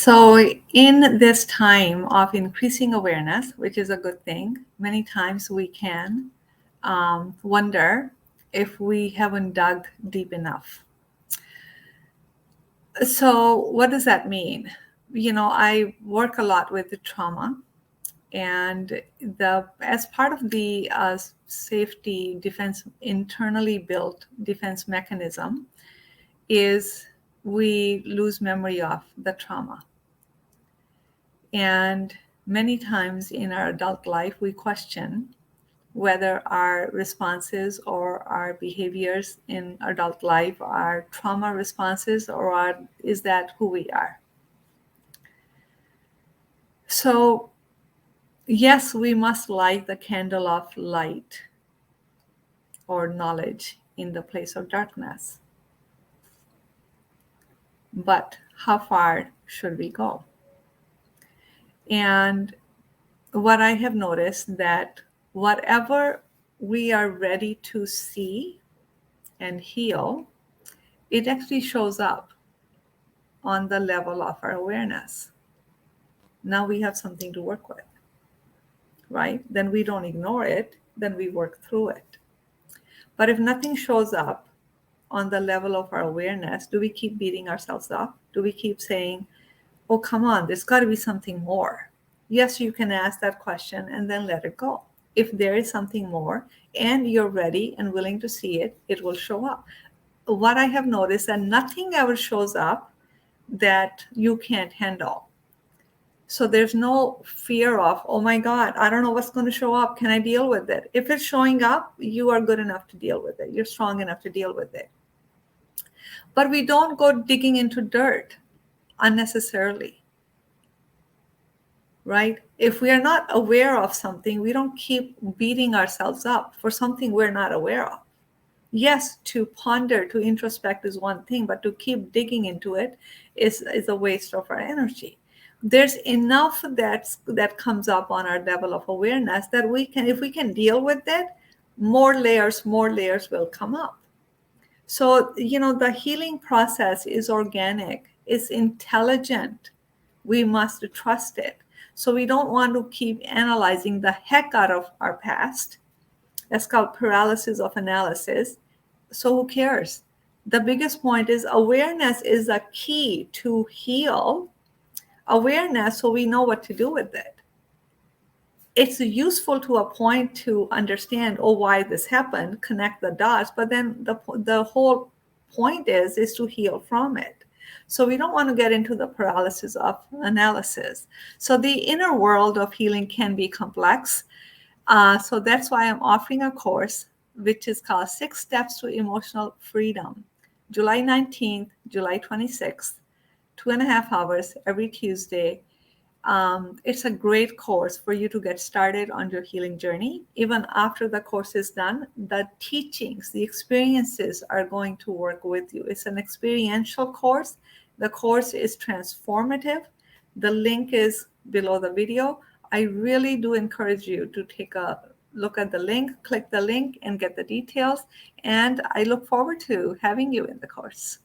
So, in this time of increasing awareness, which is a good thing, many times we can wonder if we haven't dug deep enough. So, what does that mean? I work a lot with the trauma, and as part of the safety defense, internally built defense mechanism, is we lose memory of the trauma. And many times in our adult life, we question whether our responses or our behaviors in adult life are trauma responses, or is that who we are? So, yes, we must light the candle of light or knowledge in the place of darkness. But how far should we go? And what I have noticed that whatever we are ready to see and heal, it actually shows up on the level of our awareness. Now we have something to work with, right? Then we don't ignore it, then we work through it. But if nothing shows up on the level of our awareness, do we keep beating ourselves up? Do we keep saying, oh, come on, there's got to be something more? Yes, you can ask that question and then let it go. If there is something more and you're ready and willing to see it, it will show up. What I have noticed that nothing ever shows up that you can't handle. So there's no fear of, oh my God, I don't know what's going to show up. Can I deal with it? If it's showing up, you are good enough to deal with it. You're strong enough to deal with it. But we don't go digging into dirt unnecessarily, right? If we are not aware of something, we don't keep beating ourselves up for something we're not aware of. Yes, to ponder, to introspect is one thing, but to keep digging into it is a waste of our energy. There's enough that comes up on our level of awareness that we can, if we can deal with it, more layers will come up. So, the healing process is organic, it's intelligent. We must trust it. So we don't want to keep analyzing the heck out of our past. That's called paralysis of analysis. So who cares? The biggest point is awareness is a key to heal. Awareness, so we know what to do with it. It's useful to a point to understand, oh, why this happened, connect the dots, but then the whole point is to heal from it. So we don't want to get into the paralysis of analysis. So the inner world of healing can be complex. So that's why I'm offering a course, which is called 6 Steps to Emotional Freedom, July 19th, July 26th, 2.5 hours every Tuesday. It's a great course for you to get started on your healing journey. Even after the course is done, the teachings, the experiences are going to work with you. It's an experiential course. The course is transformative. The link is below the video. I really do encourage you to take a look at the link, click the link, and get the details. And I look forward to having you in the course.